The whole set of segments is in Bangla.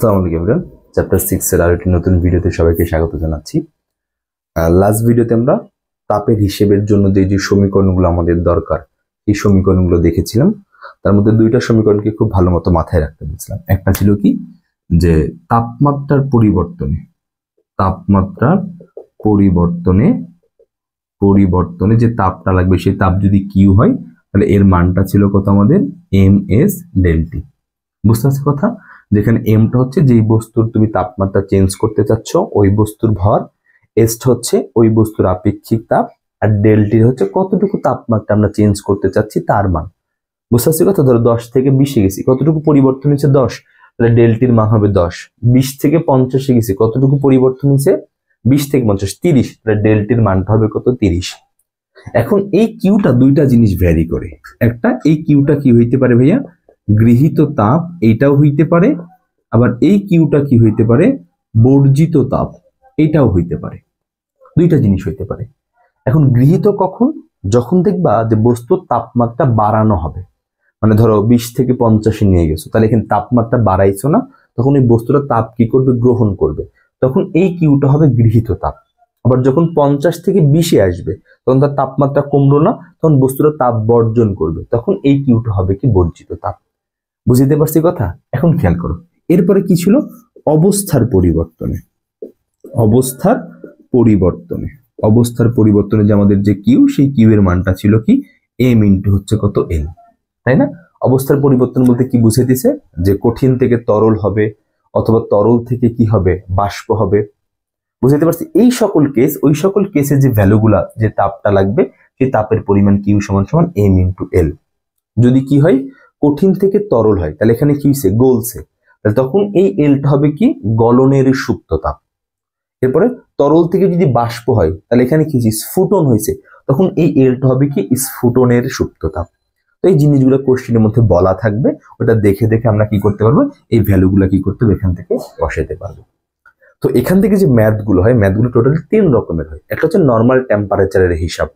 আসসালামু আলাইকুম এভরিওয়ান। চ্যাপ্টার 6 এর আরেকটি নতুন ভিডিওতে সবাইকে স্বাগত জানাচ্ছি। লাস্ট ভিডিওতে আমরা তাপের হিসেবের জন্য যে সমীকরণগুলো আমাদের দরকার এই সমীকরণগুলো দেখেছিলাম। তার মধ্যে দুইটা সমীকরণকে খুব ভালো মতো মাথায় রাখতে বলছিলাম। একটা ছিল কি, যে তাপমাত্রার পরিবর্তনে যে তাপটা লাগবে সেই তাপ যদি কিউ হয় তাহলে এর মানটা ছিল কত আমাদের এম এস ডেল টি। বুঝতে পারছো কথা? যেখানে এমটা হচ্ছে যেই বস্তুর তুমি তাপমাত্রা চেঞ্জ করতে চাচ্ছ ওই বস্তুর ভর, এসটা হচ্ছে ওই বস্তুর আপেক্ষিক তাপ, আর ডেলটি হচ্ছে কতটুকু তাপমাত্রা আমরা চেঞ্জ করতে চাচ্ছি তার মান। বুঝতে পারছি কথা? ধরো 10 থেকে 20 গেছি, কতটুকু পরিবর্তন হচ্ছে 10, তাহলে ডেলটির মান হবে 10। 20 থেকে 50 গেছি, কতটুকু পরিবর্তন হচ্ছে 20 থেকে 50 30, তাহলে ডেলটির মানটা হবে কত 30। এখন এই কিউটা দুইটা জিনিস ভ্যারি করে। একটা, এই কিউটা কি হইতে পারে ভাইয়া, গৃহীত তাপ, এইটাও হইতে পারে, আবার এই কিউটা কি হইতে পারে, বর্জিত তাপ, এইটাও হইতে পারে। দুইটা জিনিস হইতে পারে। এখন গৃহীত কখন? যখন দেখবা যে বস্তুর তাপমাত্রা বাড়ানো হবে, মানে ধরো 20 থেকে 50 নিয়ে গেছো, তাহলে এখানে তাপমাত্রা বাড়াইছো না, তখন এই বস্তুটা তাপ কি করবে, গ্রহণ করবে, তখন এই কিউটা হবে গৃহীত তাপ। আবার যখন 50 থেকে 20 আসবে তখন তার তাপমাত্রা কমলো না, তখন বস্তুটা তাপ বর্জন করবে, তখন এই কিউটা হবে কি বর্জিত তাপ। বুঝতে পারছি কথা? এখন খেয়াল করো, এরপরে কি ছিল, অবস্থার পরিবর্তনে যে আমাদের যে কিউ, সেই কিউ এর মানটা ছিল কি এম ইন্টু হচ্ছে কত এল, তাই না? অবস্থার পরিবর্তন বলতে কি বুঝাইতেছে, যে কঠিন থেকে তরল হবে অথবা তরল থেকে কি হবে, বাষ্প হবে। বুঝতে পারছি? এই সকল কেস, ওই সকল কেসে যে ভ্যালুগুলা, যে তাপটা লাগবে সেই তাপের পরিমাণ কিউ সমান সমান এম ইন্টু এল। যদি কি হয়, কঠিন থেকে তরল হয়, তাহলে এখানে কি হয়েছে, গলছে, তাহলে তখন এই এলটা হবে কি গলনের সুপ্ত তাপ। এরপরে তরল থেকে যদি বাষ্প হয় তাহলে এখানে কি স্ফুটন হয়েছে, তখন এই এলটা হবে কি স্ফুটনের সুপ্ত তাপ। তো এই জিনিসগুলো কোশ্চেনের মধ্যে বলা থাকবে, ওটা দেখে দেখে আমরা কি করতে পারবো, এই ভ্যালুগুলো কি করতে হবে, এখান থেকে বসাতে পারবো। তো এখান থেকে যে ম্যাথগুলো হয়, ম্যাথগুলো টোটালি 3 রকমের হয়। একটা হচ্ছে নর্মাল টেম্পারেচারের হিসাব,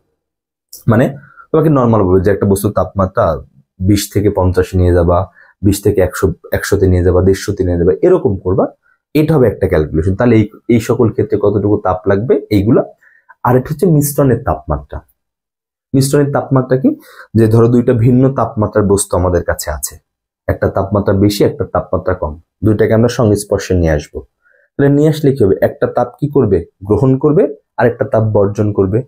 মানে তোমাকে নর্মাল বলবে যে একটা বস্তুর তাপমাত্রা 20 থেকে 50 নিয়ে যাবা, 20 থেকে 100তে নিয়ে যাবা, 150তে নিয়ে যাবা, এরকম করবা, এটা হবে একটা ক্যালকুলেশন। তাহলে এই সকল ক্ষেত্রে কতটুকু তাপ লাগবে এইগুলা। আর এটা হচ্ছে মিশ্রণের তাপমাত্রা। মিশ্রণের তাপমাত্রা কি, যে ধরো দুইটা ভিন্ন তাপমাত্রার বস্তু আমাদের কাছে আছে, একটা তাপমাত্রা বেশি একটা তাপমাত্রা কম, দুইটাকে আমরা সংস্পর্শে নিয়ে আসবো। তাহলে নিয়ে আসলে কি হবে, একটা তাপ কি করবে, গ্রহণ করবে, আর একটা তাপ বর্জন করবে।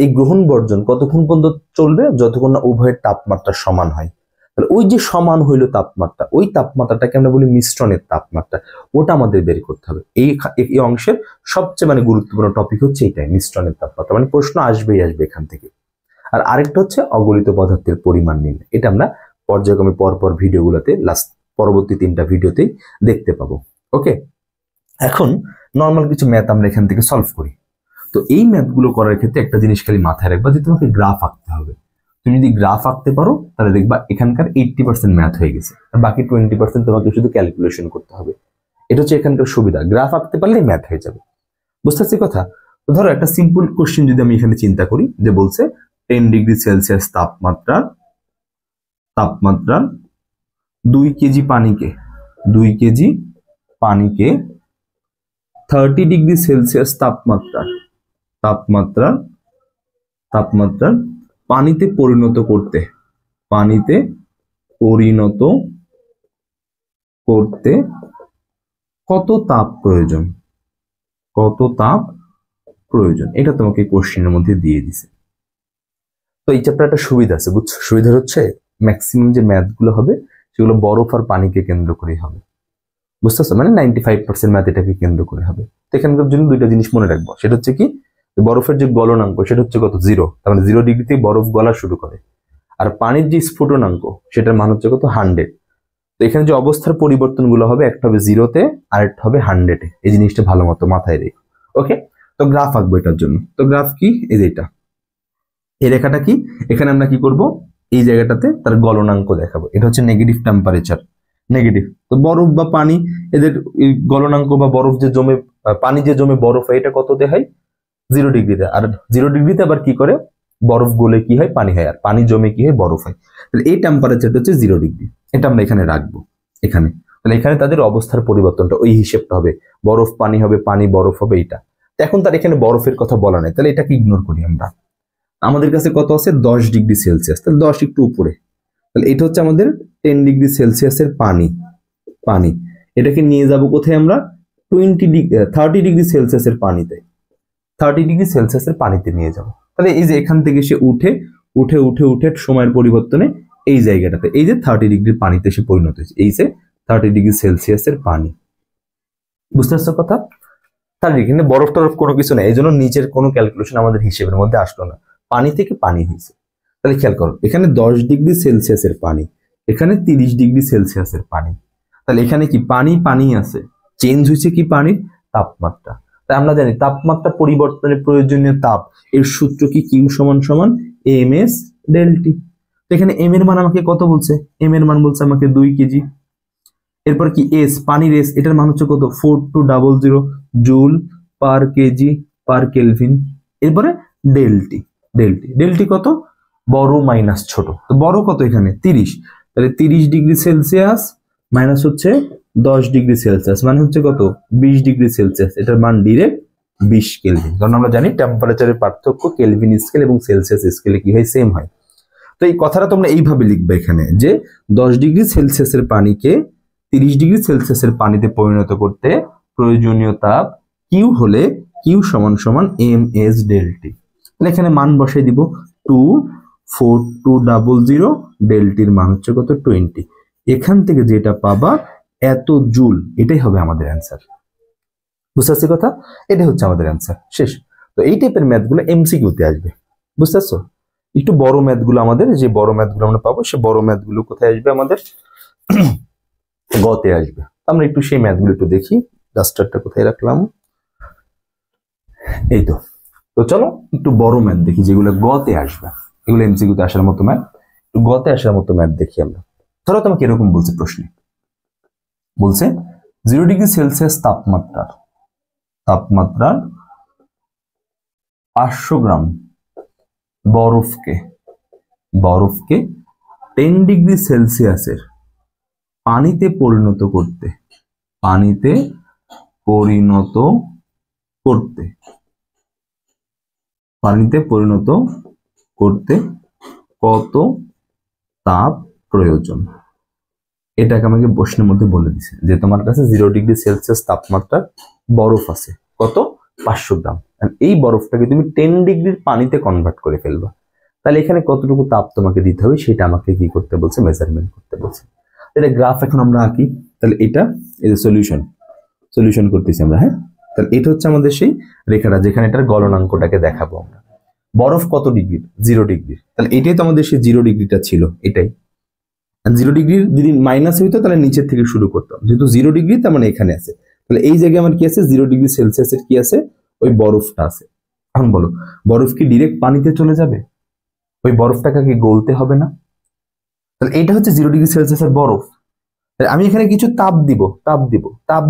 এই গ্রহণ বর্জন কতক্ষণ পর্যন্ত চলবে, যতক্ষণ না উভয়ের তাপমাত্রা সমান হয়। তাহলে ওই যে সমান হইলো তাপমাত্রা, ওই তাপমাত্রাটাকে আমরা বলি মিশ্রণের তাপমাত্রা, ওটা আমাদের বের করতে হবে। এই অংশের সবচেয়ে মানে গুরুত্বপূর্ণ টপিক হচ্ছে এটাই, মিশ্রণের তাপমাত্রা, মানে প্রশ্ন আসবেই আসবে এখান থেকে। আর আরেকটা হচ্ছে অগলিত পদার্থের পরিমাণ নির্ণয়, এটা আমরা পর্যায়ক্রমে পরপর ভিডিওগুলোতে পরবর্তী 3টা ভিডিওতেই দেখতে পাবো। ওকে, এখন নর্মাল কিছু ম্যাথ আমরা এখান থেকে সলভ করি। তো এই ম্যাথগুলো করার ক্ষেত্রে একটা জিনিস খালি মাথায় রাখবা, যে তোমাকে গ্রাফ আঁকতে হবে। তুমি যদি গ্রাফ আঁকতে পারো তাহলে দেখবা এখানকার 80% ম্যাথ হয়ে গেছে, আর বাকি 20% তোমাকে শুধু ক্যালকুলেশন করতে হবে। এটা হচ্ছে এখানকার সুবিধা, গ্রাফ আঁকতে পারলেই ম্যাথ হয়ে যাবে। বুঝতে পারছি কথা? তো ধরো একটা সিম্পল কোশ্চেন যদি আমি এখানে চিন্তা করি, যে বলছে 10 ডিগ্রি সেলসিয়াস তাপমাত্রা 2 কেজি পানিকে 30 ডিগ্রি সেলসিয়াস তাপমাত্রা পানিতে পরিণত করতে কত তাপ প্রয়োজন, এটা তোমাকে কোশ্চেনের মধ্যে দিয়ে দিছে। তো এই চ্যাপ্টার একটা সুবিধা আছে, বুঝছো? সুবিধা হচ্ছে ম্যাক্সিমাম যে ম্যাথগুলো হবে সেগুলো বরফ আর পানিকে কেন্দ্র করেই হবে। বুঝতেছো? মানে 95% ম্যাথ এটাকে কেন্দ্র করে হবে। তো এখানকার জন্য দুইটা জিনিস মনে রাখবো, সেটা হচ্ছে কি, বরফের যে গলনাঙ্ক সেটা হচ্ছে কত, 0, তার মানে 0 ডিগ্রিতেই বরফ গলা শুরু করে। আর পানির যে স্ফুটনাঙ্ক সেটার মান হচ্ছে কত, 100। তো এখানে যে অবস্থার পরিবর্তনগুলো হবে, একটা হবে 0-তে আর একটা হবে 100-এ। এই জিনিসটা ভালো মতো মাথায় রেখো। ওকে, তো গ্রাফ আঁকবো এটার জন্য। তো গ্রাফ কি, এই যে এটা, এই রেখাটা কি, এখানে আমরা কি করব, এই জায়গাটাতে তার গলনাঙ্ক দেখাবো। এটা হচ্ছে নেগেটিভ টেম্পারেচার, নেগেটিভ। তো বরফ বা পানি, এদের গলনাঙ্ক বা বরফ যে জমে, পানি যে জমে বরফ হয়, এটা কততে হয়, 0 ডিগ্রিতে। আর 0 ডিগ্রিতে আবার কি করে, বরফ গলে কি হয়, পানি হয়, আর পানি জমে কি হয়, বরফ হয়। তাহলে এই টেম্পারেচারটা হচ্ছে 0 ডিগ্রি, এটা আমরা এখানে রাখবো। এখানে তাহলে এখানে তাদের অবস্থার পরিবর্তনটা ওই হিসেবটা হবে, বরফ পানি হবে, পানি বরফ হবে, এটা। এখন তার এখানে বরফের কথা বলা নাই, তাহলে এটাকে ইগনোর করি আমরা। আমাদের কাছে কত আছে 10°C, তাহলে 10 একটু উপরে, তাহলে এটা হচ্ছে আমাদের 10°C পানি। পানি এটাকে নিয়ে যাব কোথায় আমরা 30°C পানিতে, 30°C পানিতে নিয়ে যাব। তাহলে এই যে এখান থেকে সে উঠে উঠে উঠে উঠে সময়ের পরিবর্তনে এই জায়গাটাতে এই যে 30° পানিতে সে পরিণত হয়েছে, এই যে 30°C পানি। বুঝতে পারছো কথা? তাহলে এখানে বরফ টরফ কোনো কিছু নেই, এই জন্য নিচের কোনো ক্যালকুলেশন আমাদের হিসেবের মধ্যে আসলো না, পানি থেকে পানি হয়েছে। তাহলে খেয়াল করো, এখানে 10°C পানি, এখানে 30°C পানি। তাহলে এখানে কি পানি পানি আছে, চেঞ্জ হয়েছে কি পানির তাপমাত্রা। তাই আমরা জানি তাপমাত্রা পরিবর্তনের প্রয়োজনীয় তাপ এর সূত্র কি কিউ সমান সমান ms ΔT। এখানে এম এর মান আমাকে কত বলছে, এম এর মান বলছে আমাকে 2 কেজি। এরপর কি এস, পানির এস, এটার মান হচ্ছে কত 4200 joule per kg per kelvin. এরপরে ΔT, ΔT কত, বড় মাইনাস ছোট, তো বড় কত এখানে 30, তাহলে 30°C মাইনাস হচ্ছে 10°C মানে হচ্ছে কত 20°C, এটার মান ডিরেক্ট 20 কেলভিন। কারণ আমরা জানি টেম্পারেচারের পার্থক্য কেলভিন স্কেল এবং সেলসিয়াস স্কেলে কি হয়, সেম হয়। তো এই কথাটা তোমরা এইভাবে লিখবে এখানে যে 10°C পানিকে 30°C পানিতে পরিণত করতে প্রয়োজনীয় তাপ কিউ হলে কিউ সমান সমান ms ΔT। তাহলে এখানে মান বসাই দিব 24200, ΔTর মান হচ্ছে কত 20। এখান থেকে যেটা পাবা এত জুল, এটাই হবে আমাদের অ্যান্সার। বুঝতে পারছি কথা? এটা হচ্ছে আমাদের অ্যান্সার, শেষ। তো এই টাইপের ম্যাথগুলো এমসিকিউতে আসবে, বুঝতে পারছো? একটু বড় ম্যাথগুলো আমাদের, যে বড় ম্যাথগুলো আমরা পাবো সে বড় ম্যাথগুলো কোথায় আসবে, আমাদের গতে আসবে। আমরা একটু সেই ম্যাথগুলো একটু দেখি। ডাস্টারটা কোথায় রাখলাম, এই তো। তো চলো একটু বড় ম্যাথ দেখি যেগুলো গতে আসবে, এগুলো এমসিকিউতে আসার মতো ম্যাথ, একটু গতে আসার মতো ম্যাথ দেখি আমরা। ধরো তোমাকে এরকম বলছে প্রশ্নে, বলছে 0°C তাপমাত্রার 500 গ্রাম বরফকে 10°C পানিতে পরিণত করতে কত তাপ প্রয়োজন। এটাকে আমাকে প্রশ্নের মধ্যে বলে দিছে যে তোমার কাছে 0°C তাপমাত্রা বরফ আছে, কত 500 গ্রাম, এই বরফটাকে তুমি 10° পানিতে কনভার্ট করে ফেলবা। তাহলে এখানে কতটুকু তাপ তোমাকে দিতে হবে সেটা আমাকে কি করতে বলছে, মেজারমেন্ট করতে বলছে। এটা গ্রাফ এখন আমরা আঁকি। তাহলে এটা এই যে সলিউশন করতেছি আমরা, হ্যাঁ। তাহলে এটা হচ্ছে আমাদের সেই রেখাটা যেখানে এটার গলনাঙ্কটাকে দেখাবো আমরা। বরফ কত ডিগ্রি, 0°। তাহলে এটাই তো আমাদের সেই 0°টা ছিল, এটাই। 0° যদি মাইনাস হইতো তাহলে নিচের থেকে শুরু করতাম, যেহেতু 0°, তার মানে এখানে আছে। তাহলে এই জায়গায় আমার কি আছে, 0°C কি আছে, ওই বরফটা আছে। এখন বলো, বরফ কি ডিরেক্ট পানিতে চলে যাবে? ওই বরফটাকে কি গলতে হবে না? তাহলে এটা হচ্ছে 0°C বরফ। আমি এখানে কিছু তাপ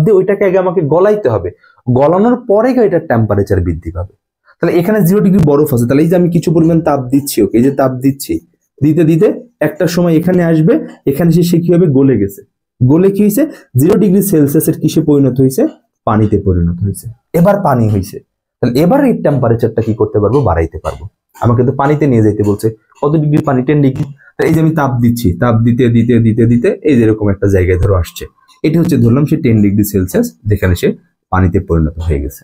দিয়ে ওইটাকে আগে আমাকে গলাইতে হবে, গলানোর পরে এটার টেম্পারেচার বৃদ্ধি পাবে। তাহলে এখানে 0° বরফ আছে, তাহলে এই যে আমি কিছু পরিমাণ তাপ দিচ্ছি ওকে, এই যে তাপ দিচ্ছি, দিতে দিতে একটা সময় এখানে আসবে, এখানে সে কি হবে, গলে গেছে। গলে কি হয়েছে, 0°C কিসে পরিণত হয়েছে, পানিতে পরিণত হয়েছে। এবার পানি হয়েছে, তাহলে এবার এই টেম্পারেচারটা কি করতে পারবো, বাড়াইতে পারবো। আমাকে তো পানিতে নিয়ে যাইতে বলছে, কত ডিগ্রি পানি, 10°। এই যে আমি তাপ দিচ্ছি, তাপ দিতে দিতে দিতে দিতে এই যেরকম একটা জায়গায় ধরো আসছে, এটা হচ্ছে ধরলাম সে 10°C, যেখানে সে পানিতে পরিণত হয়ে গেছে।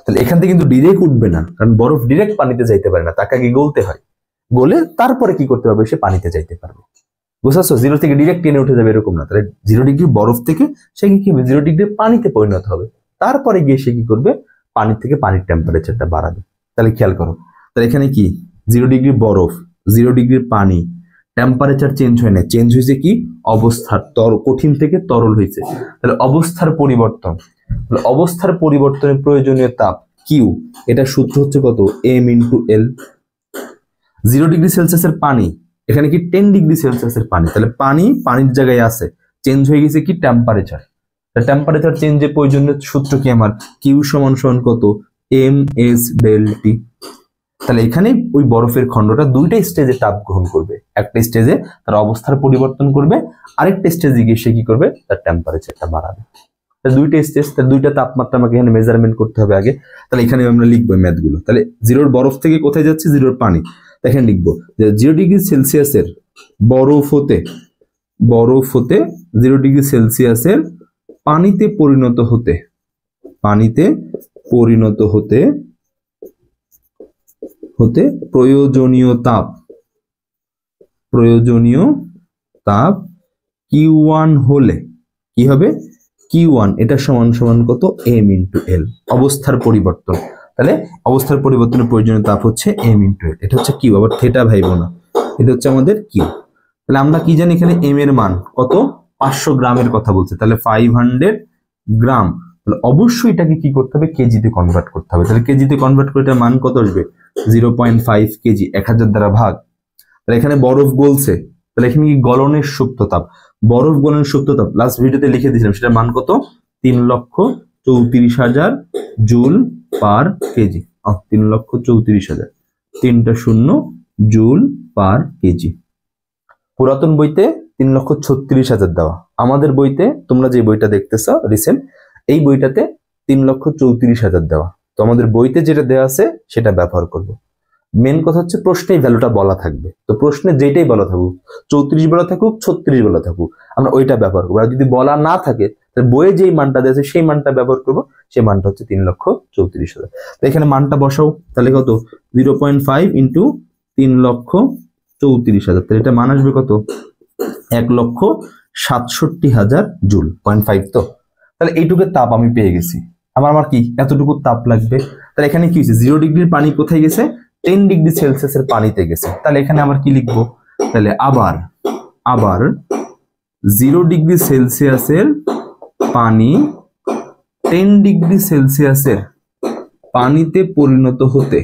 তাহলে এখান থেকে কিন্তু ডিরেক্ট উঠবে না, কারণ বরফ ডিরেক্ট পানিতে যাইতে পারে না, তাকে আগে গলতে হয়, গলে তারপরে কি করতে পারবে, সে পানিতে যাইতে পারবে। বুঝছো? 0 থেকে ডিরেক্ট টেনে উঠে যাবে এরকম না। তাহলে 0° বরফ থেকে সে কি হবে, 0° পানিতে পরিণত হবে, তারপরে গিয়ে সে কি করবে, পানি থেকে পানির টেম্পারেচারটা বাড়াবে। তাহলে খেয়াল করো, তাহলে এখানে কি 0° বরফ, 0° পানি, টেম্পারেচার চেঞ্জ হয় না, চেঞ্জ হয়েছে কি অবস্থার, কঠিন থেকে তরল হয়েছে। তাহলে অবস্থার পরিবর্তনের প্রয়োজনীয় তাপ কিউ, এটা সূত্র হচ্ছে কত, m × l। 0°C পানি, এখানে কি 10°C পানি, তাহলে পানির জায়গায় আছে, চেঞ্জ হয়ে গেছে কি টেম্পারেচার। টেম্পারেচার চেঞ্জের প্রয়োজনীয় সূত্র কি আমার, কিউ সমান সমান কত, ms ΔT। তাহলে এখানে ওই বরফের খণ্ডটা দুইটা স্টেজে তাপ গ্রহণ করবে, একটা স্টেজে তার অবস্থার পরিবর্তন করবে, আরেকটা স্টেজে গিয়ে সে কি করবে, তার টেম্পারেচারটা বাড়াবে। দুইটা স্টেজ, তার দুইটা তাপমাত্রা আমাকে এখানে মেজারমেন্ট করতে হবে আগে। তাহলে এখানে আমরা লিখবো ম্যাথগুলো। তাহলে জিরোর বরফ থেকে কোথায় যাচ্ছে, জিরোর পানি। এখানে লিখবো যে 0 ডিগ্রি সেলসিয়াসের বরফ হতে 0 ডিগ্রি সেলসিয়াসের পানিতে পরিণত হতে প্রয়োজনীয় তাপ Q1 হলে কি হবে, Q1 এটা সমান সমান কত, m ইন্টু এল, অবস্থার পরিবর্তন। তাহলে অবস্থার পরিবর্তনের প্রয়োজনীয় তাপ হচ্ছে m ইন্টু এল, এটা হচ্ছে কিউ, আবার থেটা ভাইবো না, এটা হচ্ছে আমাদের কিউ। তাহলে আমরা কি জানি এখানে m এর মান কত, 500 গ্রামের কথা বলছে, তাহলে 500 গ্রাম। তাহলে অবশ্যই এটাকে কি করতে হবে, কেজিতে কনভার্ট করতে হবে। তাহলে কেজিতে কনভার্ট করে এটার মান কত আসবে, 0.5 কেজি, 1000 দ্বারা ভাগ। তাহলে এখানে বরফ গলছে, তাহলে এখানে কি গলনের সুপ্ত তাপ, বরফ গলনের সুপ্ত তাপ লাস্ট ভিডিওতে লিখে দিয়েছিলাম, সেটার মান কত, 3,34,000 জুল পার কেজি। 3,34,000, 3টা শূন্য, জুল পার কেজি। পুরাতন বইতে 3,36,000 দেওয়া, আমাদের বইতে তোমরা যে বইটা দেখতেছো রিসেন্ট, এই বইটাতে 3,34,000 দেওয়া। তো আমাদের বইতে যেটা দেওয়া আছে সেটা ব্যবহার করব। মেন কথা হচ্ছে প্রশ্নে ভ্যালুটা বলা থাকবে, তো প্রশ্নে যেটাই বলা থাকুক, 34 বলা থাকুক, 36 বলা থাকুক, আমরা ওইটা ব্যবহার করবো। আর যদি বলা না থাকে তাহলে বইয়ে যেই মানটা দেওয়া আছে সেই মানটা ব্যবহার করবো, সেই মানটা হচ্ছে 3,34,000। তো এখানে মানটা বসাও, তাহলে কত, 0.5 ইন্টু 3,34,000, তাহলে এটা মান আসবে কত, 1,67,000 জুল, 0.5। তো তাহলে এইটুকু তাপ আমি পেয়ে গেছি, আমার কি এতটুকু তাপ লাগবে। তাহলে এখানে কি হয়েছে, 0 ডিগ্রির পানি কোথায় গেছে, 10 ডিগ্রি সেলসিয়াসের পানিতে গেছে। তাহলে এখানে আবার কি লিখবো, তাহলে আবার 0 ডিগ্রি সেলসিয়াসের পানি 10 ডিগ্রি সেলসিয়াসের পানিতে পরিণত হতে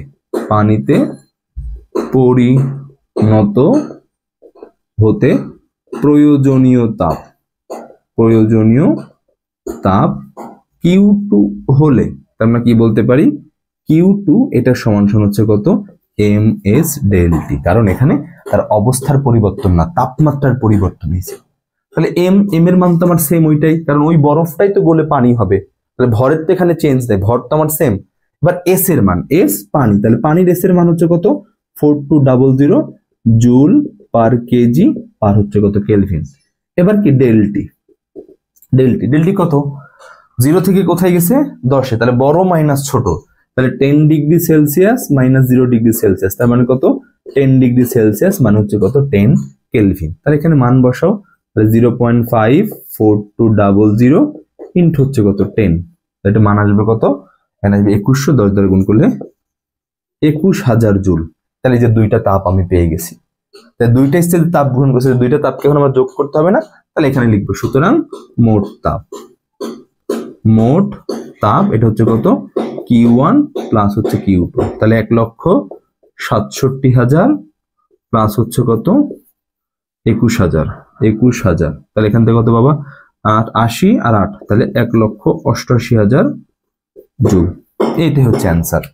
প্রয়োজনীয় তাপ Q2 হলে, আমরা কি বলতে পারি, Q2 এটা সমান সমান হচ্ছে কত, ms ডেল টি, কারণ এখানে তার অবস্থার পরিবর্তন না, তাপমাত্রার পরিবর্তন হয়েছে। তাহলে m এর মান তো আমার সেম ওইটাই, কারণ ওই বরফটাই তো গলে পানি হবে। তাহলে ভরের তো এখানে চেঞ্জ নেই, ভর তো আমার সেম। এবার s এর মান, s পানি, তাহলে পানির s এর মান হচ্ছে কত, 4200 জুল পার কেজি পার হচ্ছে কত, কেলভিন। এবার কি ডেলটি কত, 0 থেকে কোথায় গেছে, 10-এ, তাহলে বড় মাইনাস ছোট, তাহলে 10 degree Celsius minus 0 degree Celsius, তার মানে কত, 10 ডিগ্রি সেলসিয়াস মানে হচ্ছে কত, 10 কেলভিন। তাহলে এখানে মান বসাও, তাহলে 0.54200 ইন্টু হচ্ছে কত, 10, এটা মান আসবে কত, এখানে আসবে 2100, 10 দ্বারা গুণ করলে 21,000 জুল। তাহলে যে দুইটা তাপ আমি পেয়ে গেছি, তাহলে দুইটা স্টেজে তাপ গ্রহণ করছে, দুইটা তাপকে এখন আমার যোগ করতে হবে না, তাহলে এখানে লিখবো, সুতরাং মোট তাপ এটা হচ্ছে কত, Q1 প্লাস হচ্ছে Q2, তাহলে 1,67,000 প্লাস হচ্ছে কত, 21,000, তাহলে এখান থেকে কত বাবা, 80 আর 8, তাহলে 1,88,000 জুল। এইটাই হচ্ছে অ্যান্সার।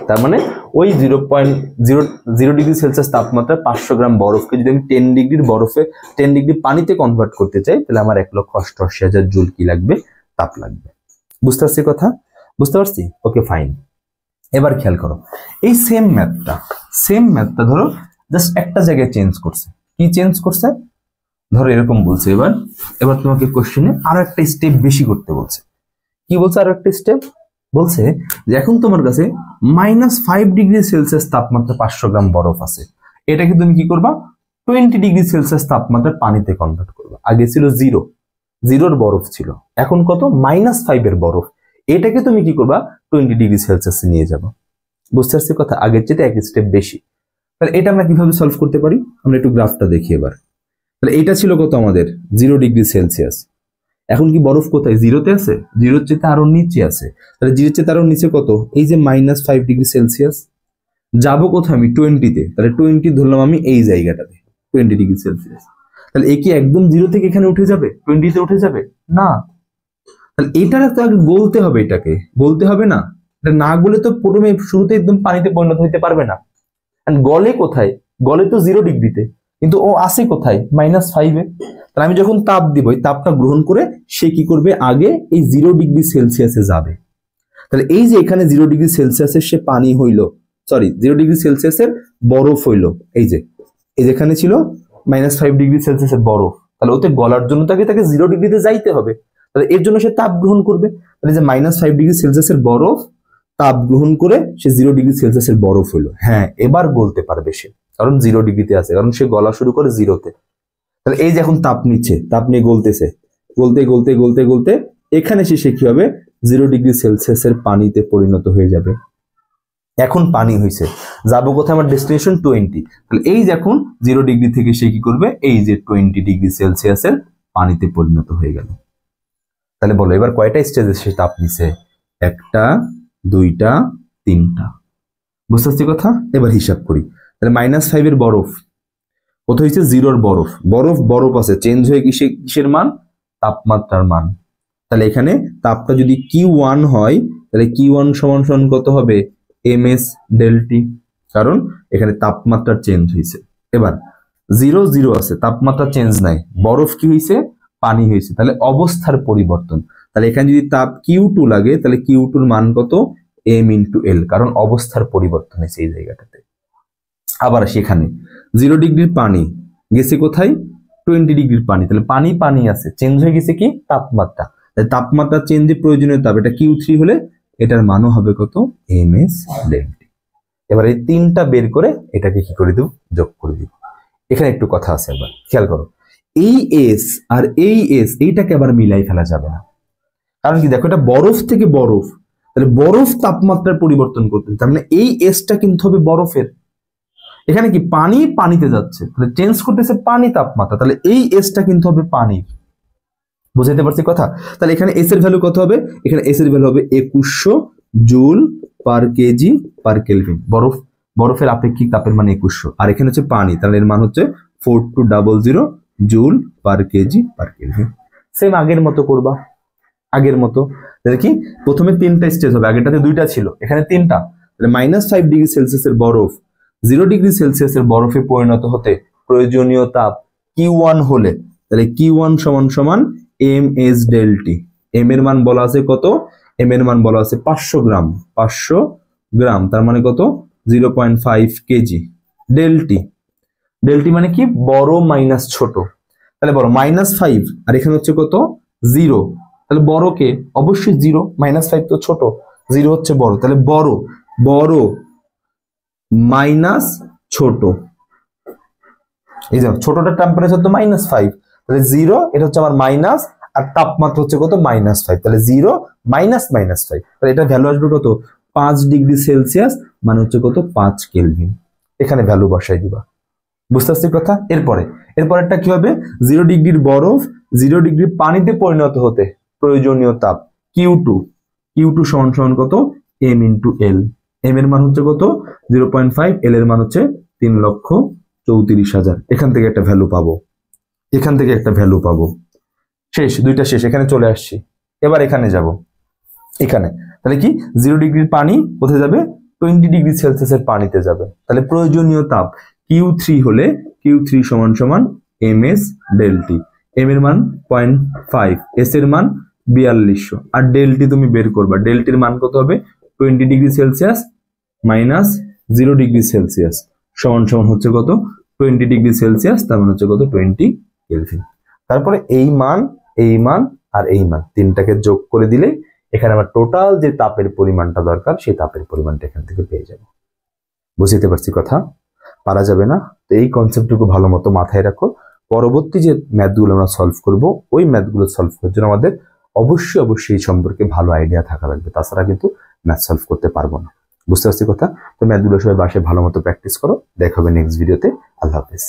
তার মানে ওই 0.00 ডিগ্রি সেলসিয়াস তাপমাত্রা 500 গ্রাম বরফকে যদি আমি 10 ডিগ্রি পানিতে কনভার্ট করতে চাই, তাহলে আমার 1,88,000 জুল কি লাগবে, তাপ লাগবে। বুঝতে পারছি কথা, বুঝতে পারছি, ওকে ফাইন। এবার খেয়াল করো, এই সেম ম্যাথটা ধরো জাস্ট একটা জায়গায় চেঞ্জ করছে। কি চেঞ্জ করছে, ধরো এরকম বলছে, এবার তোমাকে কোশ্চেনে আরো একটা স্টেপ বেশি করতে বলছে। কি বলছে, আরো একটা স্টেপ বলছে যে এখন তোমার কাছে -5 ডিগ্রি সেলসিয়াস তাপমাত্রা 500 গ্রাম বরফ আছে, এটাকে তুমি কি করবা, 20 ডিগ্রি সেলসিয়াস তাপমাত্রার পানিতে কনভার্ট করবা। আগে ছিল 0 বরফ ছিল, এখন কত, -5 এর বরফ, এটাকে তুমি কি করবা, 20 ডিগ্রি সেলসিয়াসে নিয়ে যাবো। বুঝতে পারছি কথা, আগের চেয়ে এক স্টেপ বেশি। তাহলে এটা আমরা কিভাবে সলভ করতে পারি, আমরা একটু গ্রাফটা দেখি এবার। তাহলে এটা ছিল কত আমাদের, 0 ডিগ্রি সেলসিয়াস, এখন কি বরফ কোথায়, 0-তে আছে, 0-র চেয়ে আরো নিচে আছে। তাহলে 0-র চেয়ে আরো নিচে কত, এই যে -5 ডিগ্রি সেলসিয়াস, যাবো কোথায় আমি, 20-তে, তাহলে 20 ধরলাম আমি এই জায়গাটাতে, 20 ডিগ্রি সেলসিয়াস। তাহলে এ কি একদম 0 থেকে এখানে উঠে যাবে, 20-তে উঠে যাবে না, তাহলে এটা তো আগে গলতে হবে, এটাকে গলতে হবে না, এটা না গলে তো প্রথমে শুরুতে একদম পানিতে পরিণত হতে পারবে না। এন্ড গলে কোথায়? গলে তো 0 ডিগ্রিতে, কিন্তু ও আসে কোথায়? -5-এ। তাহলে আমি যখন তাপ দিব, এই তাপটা গ্রহণ করে সে কি করবে? আগে এই 0 ডিগ্রি সেলসিয়াসে যাবে। তাহলে এই যে এখানে 0 ডিগ্রি সেলসিয়াসের সে পানি হইল, সরি 0 ডিগ্রি সেলসিয়াসের বরফ হইল, এই যেখানে ছিল -5 ডিগ্রি সেলসিয়াসের বরফ, তাহলে ওতে গলার জন্য তাকে 0 ডিগ্রিতে যাইতে হবে। তাহলে এর জন্য সে তাপ গ্রহণ করবে। তাহলে যে -5 ডিগ্রি সেলসিয়াসের বরফ তাপ গ্রহণ করে সে 0 ডিগ্রি সেলসিয়াসের বরফ হইল। হ্যাঁ, এবার গলতে পারবে সে, কারণ 0 ডিগ্রিতে আছে, কারণ সে গলা শুরু করে 0-তে। তাহলে এই যে এখন তাপ নিচ্ছে, তাপ নিয়ে গলতেছে, গলতে গলতে গলতে গলতে এখানে সে কি হবে? 0 ডিগ্রি সেলসিয়াসের পানিতে পরিণত হয়ে যাবে। এখন পানি হয়েছে, যাবো কোথায়? আমার ডেস্টিনেশন 20। তাহলে এই যে এখন 0 ডিগ্রি থেকে সে কি করবে? এই যে 20 ডিগ্রি সেলসিয়াসের পানিতে পরিণত হয়ে গেল। তাহলে বলো এবার কয়টা স্টেজে সে তাপ নিছে? 1টা, 2টা, 3টা। বুঝতে পারছি কথা? এবার হিসাব করি। তাহলে -5 এর বরফ কত হয়েছে? 0-র বরফ, বরফ আছে, চেঞ্জ হয়ে কিসের মান? তাপমাত্রার মান। তাহলে এখানে তাপটা যদি Q1 হয়, তাহলে Q1 সমান কত হবে? ms ΔT, কারণ এখানে তাপমাত্রা চেঞ্জ হয়েছে। এবার 0 আছে, তাপমাত্রা চেঞ্জ নাই, বরফ কি হয়েছে? পানি হয়েছে। তাহলে অবস্থার পরিবর্তন। তাহলে এখানে যদি তাপ Q2 লাগে, তাহলে Q2-র মান কত? m×L, কারণ অবস্থার পরিবর্তন হয়েছে এই জায়গাটাতে। আবার সেখানে 0 ডিগ্রির পানি গেছে কোথায়? 20 ডিগ্রির পানি। তাহলে পানি আছে, চেঞ্জ হয়ে গেছে কি? তাপমাত্রা। তাপমাত্রা চেঞ্জের প্রয়োজনীয় তাপ, এটা Q3 হলে এটার মানও হবে কত? ms ΔT। এবার এই 3টা বের করে এটাকে কি করে দেব? যোগ করে দিব। এখানে একটু কথা আছে, একবার খেয়াল করো। এই এস আর এই এস এইটাকে আবার মিলাই ফেলা যাবে না, কারণ কি? দেখো, এটা বরফ থেকে বরফ, তাহলে বরফ তাপমাত্রার পরিবর্তন করতে, তার মানে এই এসটা কিন্তু হবে বরফের। এখানে কি? পানিতে যাচ্ছে, তাহলে চেঞ্জ করতেছে পানি তাপমাত্রা, তাহলে এই এসটা কিন্তু হবে পানির। বুঝাইতে পারছি কথা? তাহলে এখানে এস এর ভ্যালু কত হবে? এখানে এস এর ভ্যালু হবে 2100 joule per kg per kelvin. বরফের আপেক্ষিক তাপের মান 2100, আর এখানে হচ্ছে পানি, তাহলে এর মান হচ্ছে 4200 joule per kg per kelvin. Same আগের মতো করবা, আগের মতো। তাহলে কি? প্রথমে 3টা স্টেজ হবে, আগেরটাতে 2টা ছিল, এখানে 3টা। তাহলে -5 ডিগ্রি সেলসিয়াসের বরফ 0 ডিগ্রি সেলসিয়াসের বরফে পরিণত হতে প্রয়োজনীয় তাপ Q1 হলে, তাহলে Q1 সমান ms ΔT। m এর মান বলা আছে কত? m এর মান বলা আছে 500 গ্রাম, 500 গ্রাম, তার মানে কত? 0.5 কেজি। ΔT মানে কি? বড় মাইনাস ছোট। তাহলে বড় -5, আর এখানে হচ্ছে কত? 0। তাহলে বড় কে? অবশ্যই 0, -5 তো ছোট, 0 হচ্ছে বড়। তাহলে বড় মাইনাস ছোট, এই যে ছোটটার টেম্পারেচার তো -5, তাহলে 0, এটা হচ্ছে আমার মাইনাস, আর তাপমাত্রা হচ্ছে কত? -5। তাহলে 0 মাইনাস -5, তাহলে এটা ভ্যালু আসবে কত? 5 ডিগ্রি সেলসিয়াস, মানে হচ্ছে কত? 5 কেলভিন। এখানে ভ্যালু বসাই দিবা। বুঝতে পারছি কথা? এরপরেরটা কি হবে? 0 ডিগ্রির বরফ 0 ডিগ্রি পানিতে পরিণত হতে প্রয়োজনীয় তাপ Q2 সমান কত? m×L। m এর মান হচ্ছে কত? 0.5, L এর মান হচ্ছে 3,34,000। এখান থেকে একটা ভ্যালু পাবো, শেষ, 2টা শেষ, এখানে চলে আসছি। এবার এখানে যাব, এখানে তাহলে কি? 0 ডিগ্রির পানি কোথায় যাবে? 20 ডিগ্রি সেলসিয়াসের পানিতে যাবে। তাহলে প্রয়োজনীয় তাপ Q3 হলে Q3 সমান ms ΔT। m এর মান 0.5, s এর মান 4200, আর ΔT তুমি বের করবা। ΔTর মান কত হবে? 20 degree Celsius minus 0 degree Celsius সমান হচ্ছে কত? 20 ডিগ্রি সেলসিয়াস, তার মানে হচ্ছে কত? 20 কেলভিন। তারপরে এই মান আর এই মান 3টাকে যোগ করে দিলে এখানে আমার টোটাল যে তাপের পরিমাণটা দরকার, সেই তাপের পরিমাণটা এখান থেকে পেয়ে যাব। বুঝতে পারছি কথা? পারা যাবে না? তো এই কনসেপ্টটুকু ভালো মতো মাথায় রাখো। পরবর্তী যে ম্যাথগুলো আমরা সলভ করব, ওই ম্যাথগুলো সলভ করার জন্য আমাদের অবশ্যই এই সম্পর্কে ভালো আইডিয়া থাকা লাগবে, তাছাড়া কিন্তু ম্যাথ সলভ করতে পারবো না। বুঝতে পারছি কথা? তো ম্যাথগুলো সবাই বাসায় ভালো মতো প্র্যাকটিস করো। দেখা হবে নেক্সট ভিডিওতে। আল্লাহ হাফেজ।